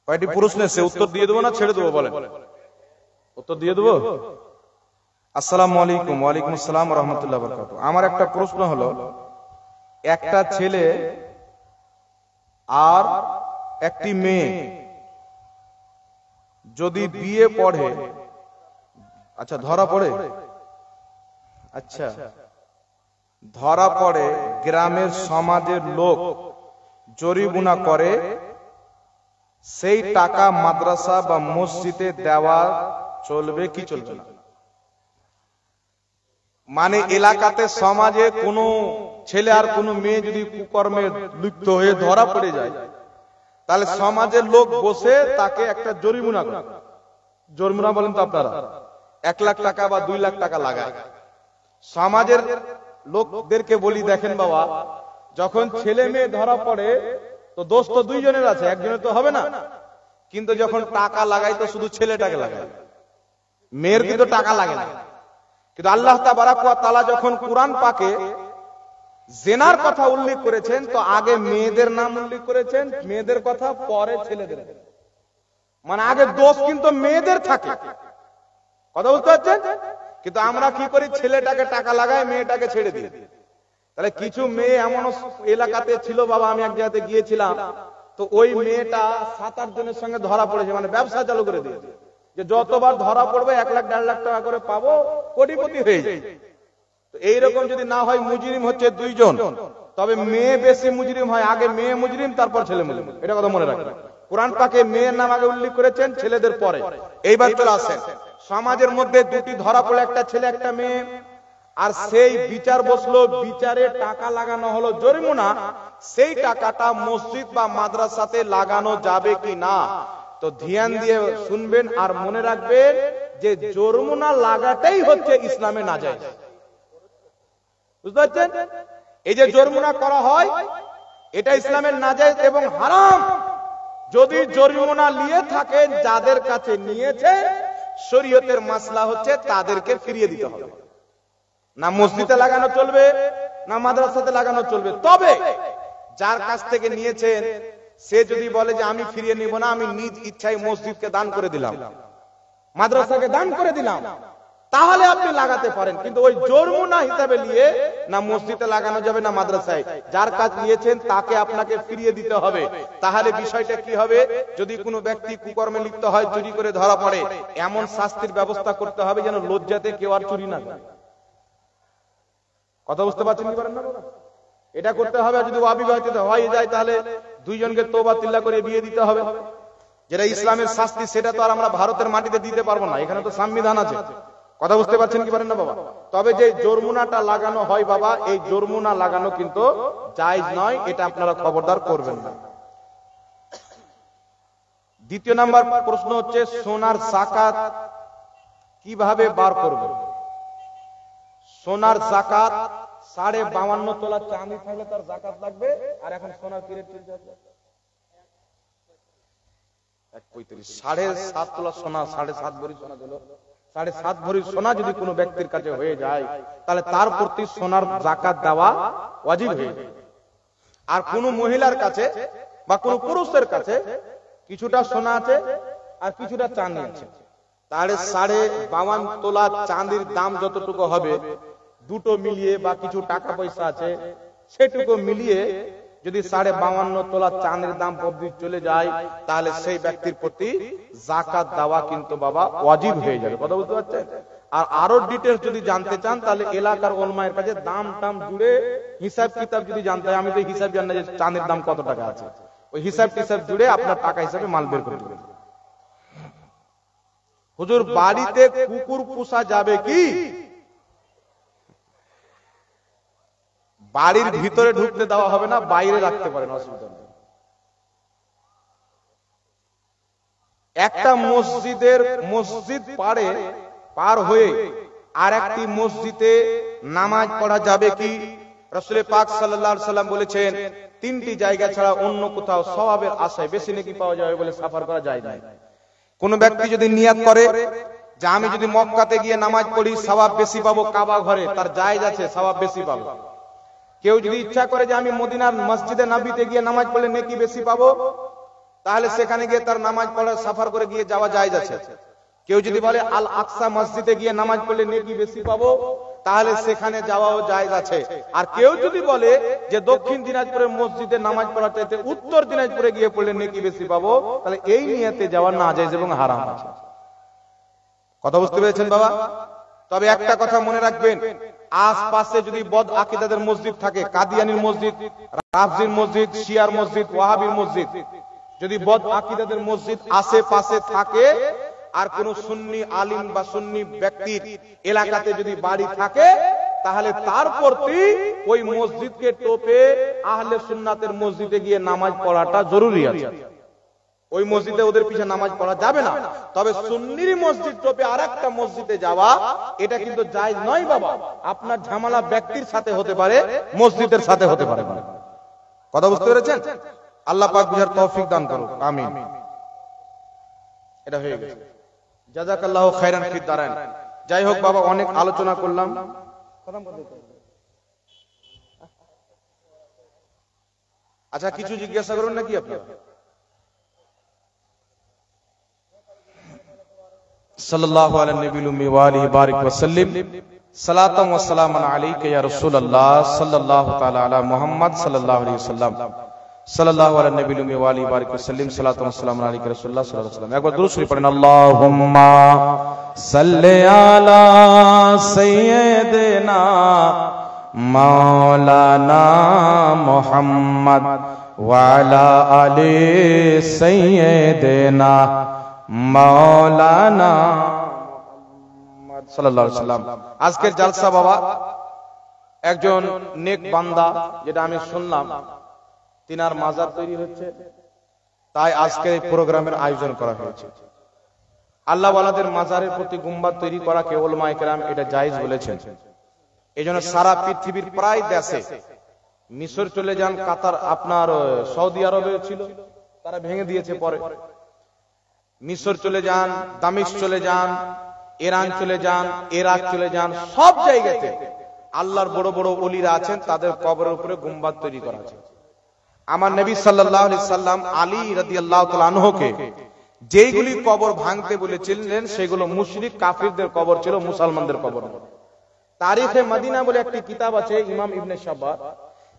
কয়টি প্রশ্ন এসে উত্তর দিয়ে দেবো না ছেড়ে দেবো বলেন? উত্তর দিয়ে দেবো। আসসালামু আলাইকুম। ওয়ালাইকুম আসসালাম ওয়া রাহমাতুল্লাহি ওয়া বারাকাতুহু। আমার একটা প্রশ্ন হলো, একটা ছেলে আর একটি মেয়ে যদি বিয়ে পড়ে, আচ্ছা ধরা পড়ে, আচ্ছা ধরা পড়ে, গ্রামের সমাজের লোক জরিমানা করে, সেই টাকা মাদ্রাসা বা মসজিদে দেওয়া চলবে কি চলবে না? মানে এলাকাতে সমাজে কোনো ছেলে আর কোনো মেয়ে যদি কুকর্মে লিপ্ত হয়ে ধরা পড়ে যায়, তাহলে সমাজের লোক বসে তাকে একটা জরিমানা করে। জরিমানা বলেন তো আপনারা, 1 লাখ টাকা বা 2 লাখ টাকা লাগায়। সমাজের লোকদেরকে বলি, দেখেন বাবা, যখন ছেলে মেয়ে ধরা পড়ে তো দোষ তো দুইজনের আছে, একজনের তো হবে না। কিন্তু যখন টাকা লাগাই তো শুধু ছেলেটাকে লাগায়, মেয়ের কিন্তু টাকা লাগে না। কিন্তু আল্লাহ তাবারাক ওয়া তাআলা যখন কুরআন পাকে জিনার কথা উল্লেখ করেছেন, তো আগে মেয়েদের নাম উল্লেখ করেছেন, মেয়েদের কথা পরে ছেলেদের। মানে আগে দোষ কিন্তু মেয়েদের থাকে, কথা বুঝতে পারছেন? কিন্তু আমরা কি করি, ছেলেটাকে টাকা লাগায়, মেয়েটাকে ছেড়ে দিই। তাহলে কিছু মেয়ে এমন এলাকাতে ছিল বাবা, আমি এক জায়গাতে গিয়েছিলাম, তো ওই মেয়েটা 7-8 জনের সঙ্গে ধরা পড়েছে, মানে ব্যবসা চালু করে দিয়েছে যে যতবার ধরা পড়বে 1 লাখ 1.5 লাখ টাকা করে পাবো, কোটিপতি হয়ে যায়। তো এইরকম যদি না হয়, মুজরিম হচ্ছে 2 জন, তবে মেয়ে বেশি মুজরিম হয়, আগে মেয়ে মুজরিম তারপর ছেলে মুজরিম, এটা কথা মনে রাখবেন। কুরআন পাকে মেয়ের নাম আগে উল্লেখ করেছেন, ছেলেদের পরে। এইবার চলে আসেন, সমাজের মধ্যে দুটি ধরা পড়ে, একটা ছেলে একটা মেয়ে, আর সেই বিচার বসলো, বিচারে টাকা লাগানো হলো জরিমানা, সেই টাকাটা মসজিদ বা মাদ্রাসাতে লাগানো যাবে কি না? তো ধ্যান দিয়ে শুনবেন আর মনে রাখবেন যে জরিমানা লাগাটাই হচ্ছে ইসলামে নাজায়েজ। বুঝতে পারছেন? এই যে জরিমানা করা হয়, এটা ইসলামের নাজায়েজ এবং হারাম। যদি জরিমানা নিয়ে থাকেন, যাদের কাছে নিয়েছে, শরীয়তের মাসলা হচ্ছে তাদেরকে ফিরিয়ে দিতে হবে। না মসজিদে লাগানো চলবে, না মাদ্রাসাতে লাগানো চলবে। তবে যার কাছ থেকে নিয়েছেন সে যদি বলে যে আমি ফিরিয়ে নিব না, আমি নিজ ইচ্ছায় মসজিদকে দান করে দিলাম, মাদ্রাসাকে দান করে দিলাম, তাহলে আপনি লাগাতে পারেন। কিন্তু ওই জরিমানা হিসাবে নিয়ে না মসজিদে লাগানো যাবে, না মাদ্রাসায়। যার কাজ নিয়েছেন তাকে আপনাকে ফিরিয়ে দিতে হবে। তাহলে বিষয়টা কি হবে, যদি কোনো ব্যক্তি কুকর্মে লিপ্ত হয়, চুরি করে ধরা পড়ে, এমন শাস্তির ব্যবস্থা করতে হবে যেন লজ্জাতে কেউ আর চুরি না করে। কথা বুঝতে পারছেন কি পারেন না? এটা করতে হবে। যদি অবিবাহিত হয়ে যায়, তাহলে 2 জনকে তওবা তিল্লা করে বিয়ে দিতে হবে, যেটা ইসলামের শাস্তি। সেটা তো আর আমরা ভারতের মাটিতে দিতে পারবো না, এখানে তো সংবিধান আছে। কথা বুঝতে পারছেন কি পারেন না বাবা? তবে যে জরিমানাটা লাগানো হয় বাবা, এই জরিমানা লাগানো কিন্তু জায়েজ নয়, এটা আপনারা খবরদার করবেন না। দ্বিতীয় নাম্বার প্রশ্ন হচ্ছে, সোনার যাকাত কিভাবে বার করবে? সোনার যাকাত 52.5 তোলা চাঁদি থাকলে তার যাকাত লাগবে। আর এখন সোনার কি রেট চলছে? 7.5 তোলা সোনা, 7.5 ভরি সোনা দিল। 7.5 ভরি সোনা যদি কোনো ব্যক্তির কাছে হয়ে যায়, তাহলে তার প্রতি সোনার যাকাত দেওয়া ওয়াজিব হয়ে যায়। আর কোনো মহিলার কাছে বা কোনো পুরুষের কাছে কিছুটা সোনা আছে আর কিছুটা চাঁদি আছে, তাহলে 52.5 তোলা চাঁদির দাম যতটুকু হবে, দুটো মিলিয়ে বা কিছু টাকা পয়সা আছে সেটুকু মিলিয়ে যদি 52.5 তোলা চাঁদের দাম অবধি চলে যায়, তাহলে সেই ব্যক্তির প্রতি যাকাত দেওয়া কিন্তু বাবা ওয়াজিব হয়ে যাবে। কথা বুঝতে পারছেন? আর আরো ডিটেইলস যদি জানতে চান, তাহলে এলাকার ওলামায়ের কাছে দাম টাম জুড়ে হিসাব কিতাব যদি জানতে হয়, আমি তো হিসাব জানি না যে চাঁদের দাম কত টাকা আছে, ওই হিসাব টিসাব জুড়ে আপনার টাকা হিসাবে মাল বের করে দেবেন। হুজুর, বাড়িতে কুকুর পোষা যাবে কি? বাড়ির ভিতরে ঢুকতে দেওয়া হবে না, বাইরে রাখতে পারেন, অসুবিধা নেই। একটা মসজিদ পার হয়ে আর একটি মসজিদে নামাজ পড়া যাবে কি? রাসূল পাক সাল্লাল্লাহু আলাইহি সাল্লাম বলেছেন, 3টি জায়গা ছাড়া অন্য কোথাও সওয়াবের আশায় বেশি নেকি পাওয়া যাবে বলে সফর করা যায় না। কোন ব্যক্তি যদি নিয়াত করে যে আমি যদি মক্কাতে গিয়ে নামাজ পড়ি সওয়াব বেশি পাবো, কাবা ঘরে, তার জায়েজ আছে, সওয়াব বেশি পাবো। কেউ যদি ইচ্ছা করে যে আমি মদিনার মসজিদে নববীতে গিয়ে নামাজ পড়লে নেকি বেশি পাবো, তাহলে সেখানে গিয়ে তার নামাজ পড়া সাফার করে গিয়ে যাওয়া জায়েজ আছে। কেউ যদি বলে আল আকসা মসজিদে গিয়ে নামাজ পড়লে নেকি বেশি পাবো, তাহলে সেখানে যাওয়াও জায়েজ আছে। আর কেউ যদি বলে যে দক্ষিণ দিনাজপুরের মসজিদে নামাজ পড়ার চাইতে উত্তর দিনাজপুরে গিয়ে পড়লে নেকি বেশি পাবো, তাহলে এই নিয়তে যাওয়া নাজায়েজ এবং হারাম আছে। কথা বুঝতে পেরেছেন বাবা? তবে একটা কথা মনে রাখবেন, আশপাশে যদি বদ আকীদাদের মসজিদ থাকে, কাদিয়ানির মসজিদ, রাফজির মসজিদ, শিয়ার মসজিদ, ওয়াহাবির মসজিদ, যদি বদ আকীদাদের মসজিদ আশেপাশে থাকে আর কোন সুন্নি আলিম বা সুন্নি ব্যক্তির এলাকাতে যদি বাড়ি থাকে, তাহলে তার প্রতি ওই মসজিদকে টোপে আহলে সুন্নাতের মসজিদে গিয়ে নামাজ পড়াটা জরুরি আছে। ওই মসজিদে ওদের পিছনে নামাজ পড়া যাবে না। তবে সুন্নির মসজিদ টোপে আরেকটা মসজিদে যাওয়া এটা কিন্তু জায়েজ নয় বাবা। আপনার ঝামেলা ব্যক্তির সাথে হতে পারে, মসজিদের সাথে হতে পারে। কথা বুঝতে পেরেছেন? আল্লাহ পাক বুঝার তৌফিক দান করুন, আমিন। এটা হয়ে গেছে। জাযাকাল্লাহু খাইরান ফিদ দারাইন। যাই হোক বাবা, অনেক আলোচনা করলাম। আচ্ছা, কিছু জিজ্ঞাসা করুন নাকি আপনারা? সাল্লাল্লাহু আলা নবিল উম্মি ওয়া আলিহি বারিক ওয়া সাল্লিম। সালাতাম ওয়া সালামান আলাইকা ইয়া রাসূলুল্লাহ সাল্লাল্লাহু তাআলা আলা মুহাম্মদ সাল্লাল্লাহু আলাইহি ওয়াসাল্লাম। সাল্লাল্লাহু আলা নবিল উম্মি ওয়া আলিহি বারিক ওয়া সাল্লিম। সালাতাম ওয়া সালামান আলাইকা রাসূলুল্লাহ সাল্লাল্লাহু আলাইহি ওয়াসাল্লাম। একবার দুরূদ শরীফ পড়েন। আল্লাহুম্মা সাল্লি আলা সাইয়্যিদিনা মাওলানা মুহাম্মদ ওয়া আলা আলি সাইয়্যিদিনা মাওলানা মুহাম্মদ সাল্লাল্লাহু আলাইহি ওয়াসাল্লাম। আজকের জালসা বাবা, একজন নেক বান্দা, যেটা আমি শুনলাম, তিনার মাজার তৈরি হচ্ছে, তাই আজকে এই প্রোগ্রামের আয়োজন করা হয়েছে। আল্লাহ ওয়ালাদের মাজারের প্রতি গুম্বাদ তৈরি করা কে উলামায়ে কেরাম এটা জায়েজ বলেছেন। এইজন্য সারা পৃথিবীর প্রায় দেশে, মিশর চলে যান, কাতার, আপনার সৌদি আরবে ছিল, তারা ভেঙে দিয়েছে পরে। মিশর চলে যান, দামিস্ক চলে যান, ইরান চলে যান, ইরাক চলে যান, সব জায়গাতে আল্লাহর বড় বড় ওলিরা আছেন, তাদের কবরের উপরে গুম্বাদ তৈরি করা আছে। আমার নবী সাল্লাল্লাহু আলাইহি সাল্লাম আলী রাদিয়াল্লাহু তাআলা আনহুকে যেইগুলি কবর ভাঙতে বলেছিলেন, সেগুলো মুশরিক কাফিরদের কবর ছিল, মুসলমানদের কবর নয়। তারিখে মদিনা বলে একটি কিতাব আছে, ইমাম ইবনে শাহবাব,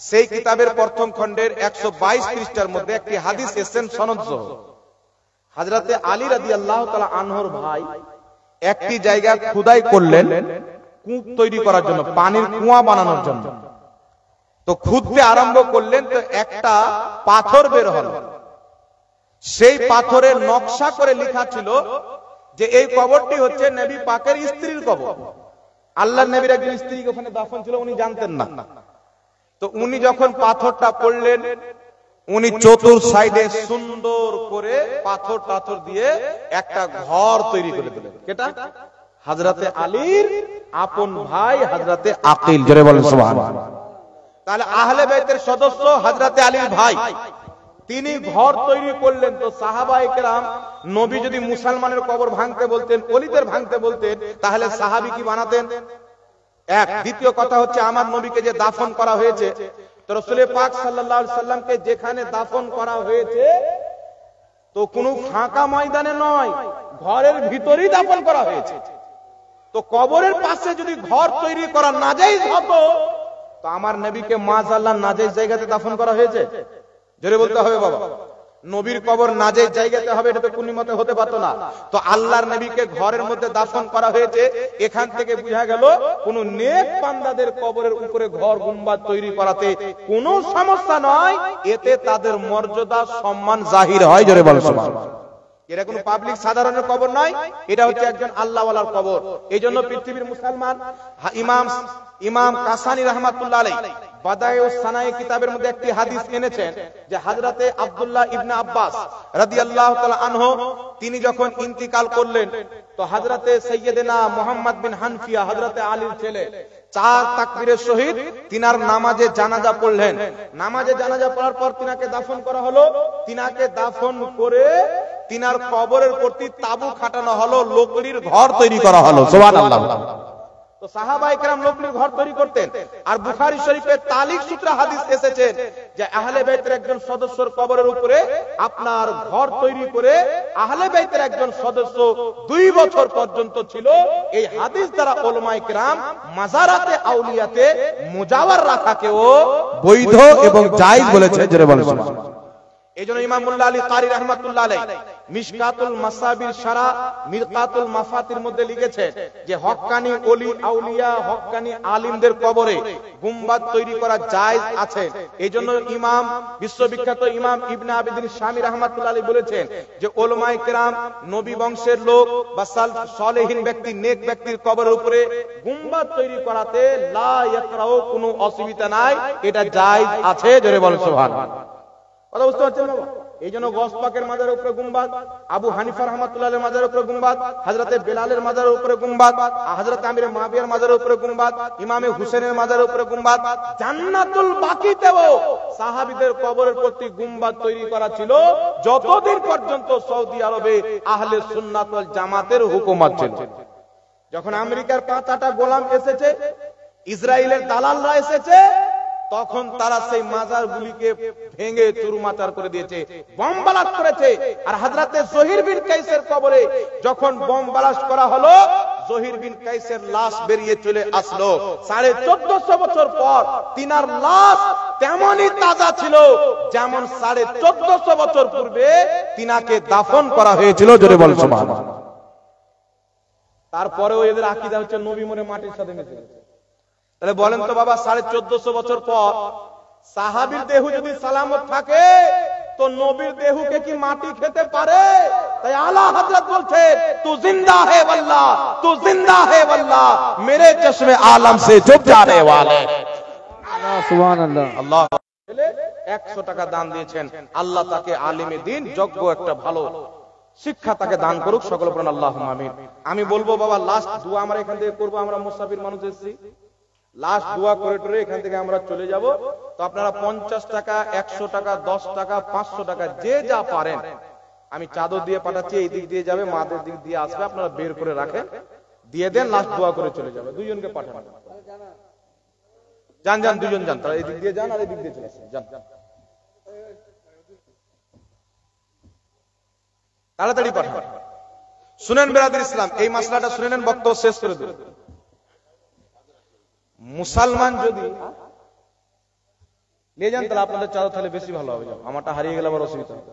সেই কিতাবের প্রথম খণ্ডের 122 পৃষ্ঠার মধ্যে একটি হাদিস এসেছেন সনদ সহ। হযরতে আলী রাদিয়াল্লাহু তাআলা আনহুর ভাই একটি জায়গা খোদাই করলেন কূপ তৈরি করার জন্য, পানির কুয়া বানানোর জন্য। তো খুঁজতে আরম্ভ করলেন, তো একটা পাথর বের হলো। সেই পাথরের নকশা করে লেখা ছিল যে এই কবরটি হচ্ছে নবী পাকের স্ত্রীর কবর। আল্লাহর নবীর একজন স্ত্রী ওখানে দাফন ছিল, উনি জানতেন না। তো উনি যখন পাথরটা পড়লেন, উনি চতুর সাইডে সুন্দর করে পাথর টাথর দিয়ে একটা ঘর তৈরি করে দিলেন। কেটা? হযরতে আলীর আপন ভাই হযরতে আকিল। জোরে বলেন সুবহানাল্লাহ। তাহলে আহলে বাইতের সদস্য হযরতে আলীর ভাই, তিনি ঘর তৈরি করলেন। তো সাহাবায়ে কেরাম, নবী যদি মুসলমানের কবর ভাঙতে বলতেন, ওলিদের ভাঙতে বলতেন, তাহলে সাহাবী কি বানাতেন? এক। দ্বিতীয় কথা হচ্ছে, আমার নবীকে যে দাফন করা হয়েছে, তো রাসূল পাক সাল্লাল্লাহু আলাইহি সাল্লামকে যেখানে দাফন করা হয়েছে, তো কোনো ফাঁকা ময়দানে নয়, ঘরের ভিতরেই দাফন করা হয়েছে। তো কবরের পাশে যদি ঘর তৈরি করা নাজায়েজ হতো, তো আমার নবীকে মাশাআল্লাহ নাজায়েজ জায়গাতে দাফন করা হয়েছে। জোরে বলতে হবে বাবা, নবীর কবর নাজায়েজ জায়গাতে হবে, এটা তো কোন মতে হতে পারতো না। তো আল্লাহর নবীকে ঘরের মধ্যে দাফন করা হয়েছে, এখান থেকে বোঝা গেল কোন নেক বান্দাদের কবরের উপরে ঘর গুম্বাদ তৈরি করাতে কোনো সমস্যা নয়, এতে তাদের মর্যাদা সম্মান জাহির হয়। জোরে বলেন সুবহানাল্লাহ। এটা কোনো পাবলিক সাধারণের কবর নয়, এটা হচ্ছে একজন আল্লাহ ওয়ালার কবর। এইজন্য পৃথিবীর মুসলমান ইমাম কাসানি রাহমাতুল্লাহ আলাইহি বাদায়ুস সানায়ে কিতাবের মধ্যে একটি হাদিস এনেছেন যে হযরতে আব্দুল্লাহ ইবনে আব্বাস রাদিয়াল্লাহু তাআলা আনহু, তিনি যখন ইন্তিকাল করলেন, তো হযরতে সাইয়্যিদিনা মুহাম্মদ বিন হানফিয়া, হযরতে আলীর ছেলে, 4 তাকবীরের সহিত তিনার নামাজে জানাজা পড়লেন। নামাজে জানাজা পড়ার পর তিনাকে দাফন করা হলো। তিনাকে দাফন করে তিনার কবরের প্রতি তাবু খাটানো হলো, লকড়ির ঘর তৈরি করা হলো। সুবহানাল্লাহ। তো সাহাবায়ে কেরাম নবীর ঘর তৈরি করতেন। আর বুখারী শরীফে তালিক সূত্রে হাদিস এসেছে যে আহলে বাইতের একজন সদস্যর কবরের উপরে আপনার ঘর তৈরি করে আহলে বাইতের একজন সদস্য 2 বছর পর্যন্ত ছিল। এই হাদিস দ্বারা উলামায়ে কেরাম মাজারাতে আউলিয়াতে মুজাওয়ার রাখাকেও বৈধ এবং জায়েজ বলেছে। জোরে বলেন সুবহানাল্লাহ। এইজন্য ইমাম মুল্লা আলী কারি রাহমাতুল্লাহ আলাইহি মিশকাতুল মাসাবির শারা মিরকাতুল মাফাতির মধ্যে লিখেছে যে হক্কানি ওলি আউলিয়া হক্কানি আলিমদের কবরে গুম্বাদ তৈরি করা জায়েজ আছে। এইজন্য ইমাম বিশ্ববিখ্যাত ইমাম ইবনে আবিদিন শামী রাহমাতুল্লাহ আলাইহি বলেছেন যে উলামায়ে কেরাম নবী বংশের লোক বা সালেহীন ব্যক্তি নেক ব্যক্তির কবরের উপরে গুম্বাদ তৈরি করাতে লা ইয়াকরাউ কোনো অসুবিধা নাই, এটা জায়েজ আছে। জোরে বলেন সুবহানাল্লাহ। কথা বুঝতে পারছেন বাবা? এইজন্য গওস পাকের মাজারের উপরে গুম্বাদ, আবু হানিফা রাহমাতুল্লাহের মাজারের উপরে গুম্বাদ, হযরতে বেলালের মাজারের উপরে গুম্বাদ, হযরত আমির মাবিয়ার মাজারের উপরে গুম্বাদ, ইমামে হুসেনের মাজারের উপরে গুম্বাদ, জান্নাতুল বাকিতেও সাহাবীদের কবরের প্রতি গুম্বাদ তৈরি করা ছিল যতদিন পর্যন্ত সৌদি আরবে আহলে সুন্নাত ওয়াল জামাতের হুকুমত ছিল। যখন আমেরিকার 5টা গোলাম এসেছে, ইসরায়েলের দালালরা এসেছে, তখন তারা সেই মাজারগুলিকে ভেঙে চুরমাচার করে দিয়েছে, বম ব্লাস্ট করেছে। আর হযরতে জহির বিন কাইসের কবরে যখন বম ব্লাস্ট করা হলো, জহির বিন কাইসের লাশ বেরিয়ে চলে আসলো। 1450 বছর পর তিনার লাশ তেমনই তাজা ছিল যেমন 1450 বছর পূর্বে তিনাকে দাফন করা হয়েছিল। জোরে বলেন সুবহানাল্লাহ। তারপরেও এদের আকীদা হচ্ছে নবী মরে মাটির সাথে মিশে গেছে। তাহলে বলেন তো বাবা, 1450 বছর পর সাহাবীর দেহ যদি সালামত থাকে তো নবীর দেহকে কি মাটি খেতে পারে? তাই আলা হযরত বলছে তু জিন্দা হে ওয়াল্লাহ, তু জিন্দা হে ওয়াল্লাহ, মেরে চশমে আলম সে জুব জানে ওয়ালে। সুবহানাল্লাহ। আল্লাহ 100 টাকা দান দিয়েছেন, আল্লাহ তাকে আলিমে দ্বীন যোগ্য একটা ভালো শিক্ষা তাকে দান করুক। সকল বলেন আল্লাহুম্মা আমিন। আমি বলবো বাবা, লাস্ট দোয়া আমরা এখান থেকে করব। আমরা মুসাফির মানুষ এসেছি, লাস্ট দোয়া করে টরে এখান থেকে আমরা চলে যাব। তো আপনারা 50 টাকা, 100 টাকা, 10 টাকা, 500 টাকা যে যা পারেন, আমি চাদর দিয়ে পাঠাচ্ছি, এই দিক দিয়ে যাবে, মাদের দিক দিয়ে আসবে, আপনারা বের করে রাখেন, দিয়ে দেন, লাস্ট দোয়া করে চলে যাবে। দুইজনকে পাঠান, যান যান, দুইজন যান, তারা এই দিক দিয়ে যান আর এই দিক দিয়ে চলে আসেন, যান তাড়াতাড়ি পাঠান। শুনেন বেরাদর ইসলাম, এই মাসলাটা শুনে নেন, বক্তব্য শেষ করে দেন। মুসলমান যদি নিয়ে যান তাহলে আপনাদের চাদর তাহলে বেশি ভালো হবে। আমারটা হারিয়ে গেলে আবার অসুবিধা হবে।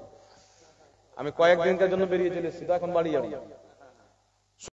আমি কয়েকদিনকার জন্য বেরিয়ে চলে এসেছি, তো এখন বাড়ি যাবো।